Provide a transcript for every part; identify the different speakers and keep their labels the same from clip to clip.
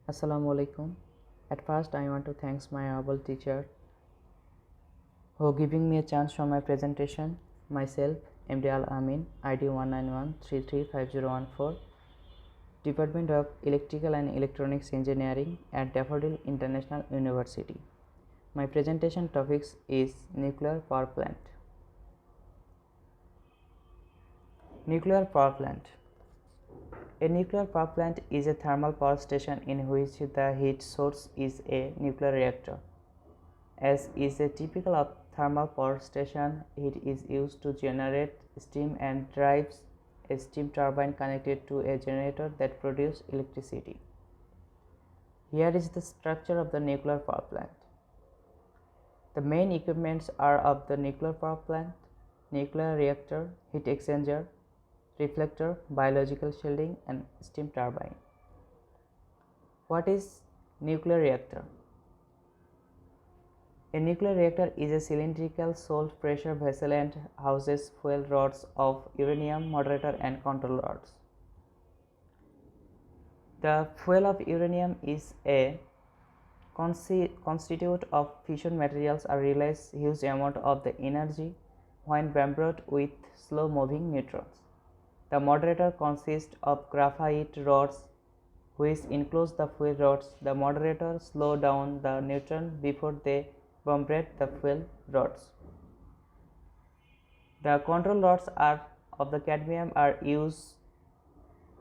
Speaker 1: Assalamu alaikum. At first, I want to thank my able teacher who giving me a chance for my presentation. Myself, MD Al Amin, ID 191335014, Department of Electrical and Electronics Engineering at Daffodil International University. My presentation topics is nuclear power plant. Nuclear power plant. A nuclear power plant is a thermal power station in which the heat source is a nuclear reactor. As is a typical of thermal power station, heat is used to generate steam and drives a steam turbine connected to a generator that produces electricity. Here is the structure of the nuclear power plant. The main equipments are of the nuclear power plant: nuclear reactor, heat exchanger, reflector, biological shielding, and steam turbine. What is nuclear reactor? A nuclear reactor is a cylindrical salt pressure vessel and houses fuel rods of uranium, moderator, and control rods. The fuel of uranium is a constitute of fission materials or release huge amount of the energy when bombarded with slow moving neutrons. The moderator consists of graphite rods which enclose the fuel rods. The moderator slow down the neutron before they bombard the fuel rods. The control rods of the cadmium are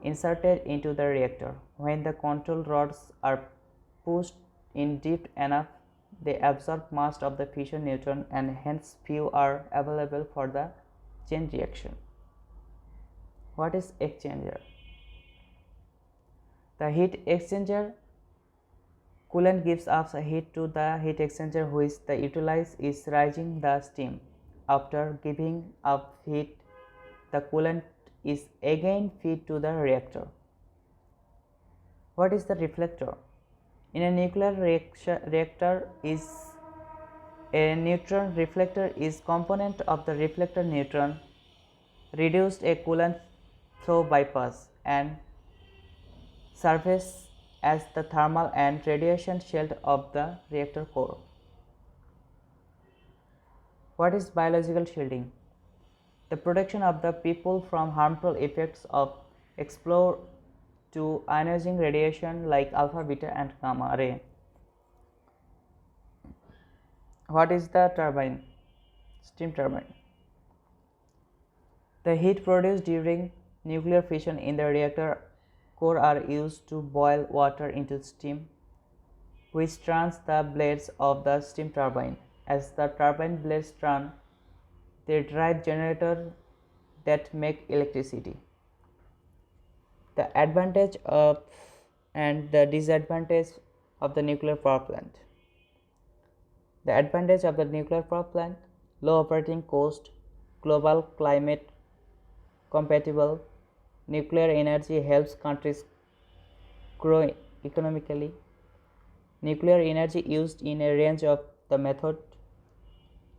Speaker 1: inserted into the reactor. When the control rods are pushed in deep enough, they absorb most of the fission neutron and hence few are available for the chain reaction. What is exchanger? The heat exchanger coolant gives up heat to the heat exchanger which the utilize is raising the steam. After giving up heat, the coolant is again fed to the reactor. What is the reflector? In a nuclear reactor is a neutron reflector is component of the reflector neutron reduced a coolant flow bypass and serves as the thermal and radiation shield of the reactor core. What is biological shielding? The protection of the people from harmful effects of exposure to ionizing radiation like alpha, beta, and gamma ray. What is the turbine? Steam turbine. The heat produced during nuclear fission in the reactor core are used to boil water into steam, which turns the blades of the steam turbine. As the turbine blades turn, they drive generators that make electricity. The advantage of and the disadvantage of the nuclear power plant. The advantage of the nuclear power plant: low operating cost, global climate compatible, nuclear energy helps countries grow economically, nuclear energy used in a range of the method.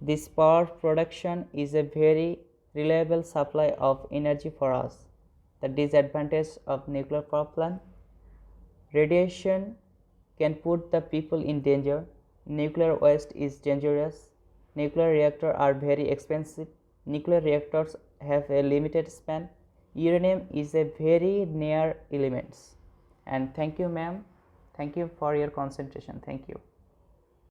Speaker 1: This power production is a very reliable supply of energy for us. The disadvantage of nuclear power plant: radiation can put the people in danger. Nuclear waste is dangerous. Nuclear reactors are very expensive. Nuclear reactors have a limited span. Uranium is a very near element. And thank you, ma'am. Thank you for your concentration. Thank you.